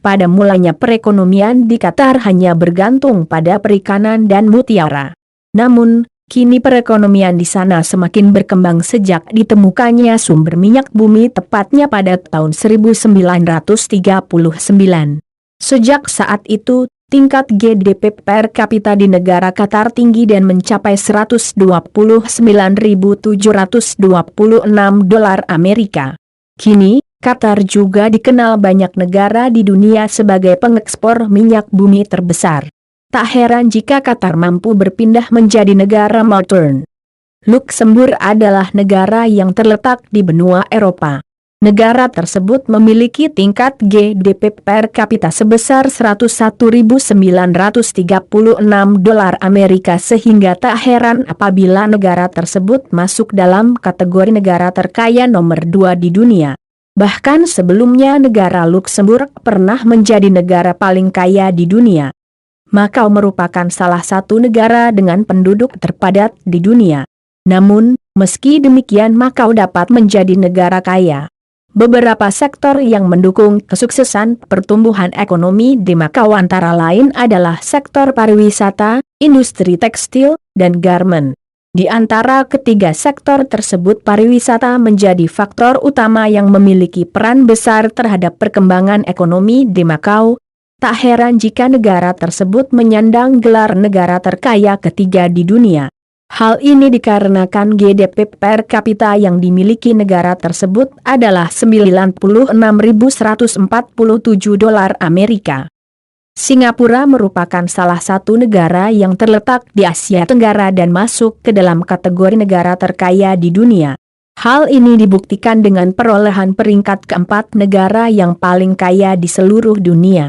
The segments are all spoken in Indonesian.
Pada mulanya perekonomian di Qatar hanya bergantung pada perikanan dan mutiara. Namun, kini perekonomian di sana semakin berkembang sejak ditemukannya sumber minyak bumi tepatnya pada tahun 1939. Sejak saat itu, tingkat GDP per kapita di negara Qatar tinggi dan mencapai 129.726 dolar Amerika. Kini, Qatar juga dikenal banyak negara di dunia sebagai pengekspor minyak bumi terbesar. Tak heran jika Qatar mampu berpindah menjadi negara modern. Luxembourg adalah negara yang terletak di benua Eropa. Negara tersebut memiliki tingkat GDP per kapita sebesar 101.936 dolar Amerika sehingga tak heran apabila negara tersebut masuk dalam kategori negara terkaya nomor 2 di dunia. Bahkan sebelumnya negara Luxembourg pernah menjadi negara paling kaya di dunia. Makau merupakan salah satu negara dengan penduduk terpadat di dunia. Namun, meski demikian Makau dapat menjadi negara kaya. Beberapa sektor yang mendukung kesuksesan pertumbuhan ekonomi di Makau antara lain adalah sektor pariwisata, industri tekstil, dan garmen. Di antara ketiga sektor tersebut pariwisata menjadi faktor utama yang memiliki peran besar terhadap perkembangan ekonomi di Makau. Tak heran jika negara tersebut menyandang gelar negara terkaya ketiga di dunia. Hal ini dikarenakan GDP per kapita yang dimiliki negara tersebut adalah 96.147 dolar Amerika. Singapura merupakan salah satu negara yang terletak di Asia Tenggara dan masuk ke dalam kategori negara terkaya di dunia. Hal ini dibuktikan dengan perolehan peringkat keempat negara yang paling kaya di seluruh dunia.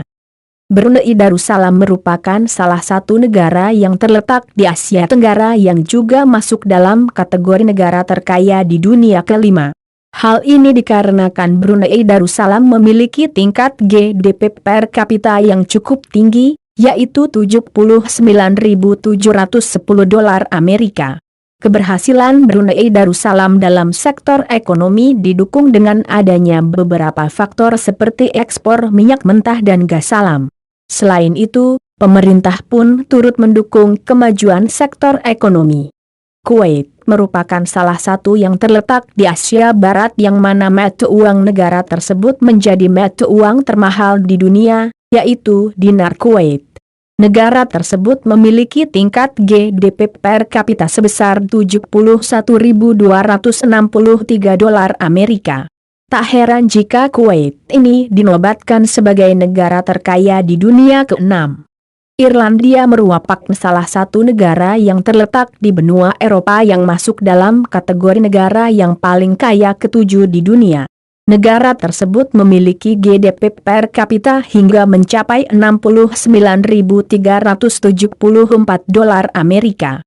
Brunei Darussalam merupakan salah satu negara yang terletak di Asia Tenggara yang juga masuk dalam kategori negara terkaya di dunia kelima. Hal ini dikarenakan Brunei Darussalam memiliki tingkat GDP per kapita yang cukup tinggi, yaitu 79.710 dolar Amerika. Keberhasilan Brunei Darussalam dalam sektor ekonomi didukung dengan adanya beberapa faktor seperti ekspor minyak mentah dan gas alam. Selain itu, pemerintah pun turut mendukung kemajuan sektor ekonomi. Kuwait merupakan salah satu yang terletak di Asia Barat yang mana mata uang negara tersebut menjadi mata uang termahal di dunia, yaitu dinar Kuwait. Negara tersebut memiliki tingkat GDP per kapita sebesar 71.263 dolar Amerika. Tak heran jika Kuwait ini dinobatkan sebagai negara terkaya di dunia ke-6. Irlandia merupakan salah satu negara yang terletak di benua Eropa yang masuk dalam kategori negara yang paling kaya ke-7 di dunia. Negara tersebut memiliki GDP per kapita hingga mencapai 69.374 dolar Amerika.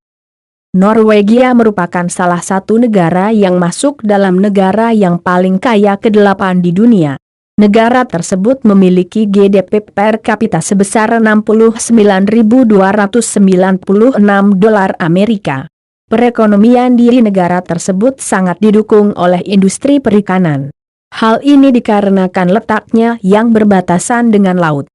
Norwegia merupakan salah satu negara yang masuk dalam negara yang paling kaya ke-8 di dunia. Negara tersebut memiliki GDP per kapita sebesar 69.296 dolar Amerika. Perekonomian di negara tersebut sangat didukung oleh industri perikanan. Hal ini dikarenakan letaknya yang berbatasan dengan laut.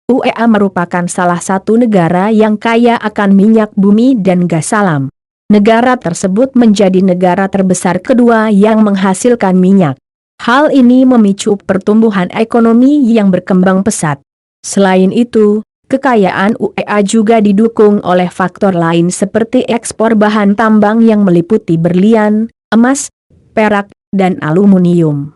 UEA merupakan salah satu negara yang kaya akan minyak bumi dan gas alam. Negara tersebut menjadi negara terbesar kedua yang menghasilkan minyak. Hal ini memicu pertumbuhan ekonomi yang berkembang pesat. Selain itu, kekayaan UEA juga didukung oleh faktor lain seperti ekspor bahan tambang yang meliputi berlian, emas, perak, dan aluminium.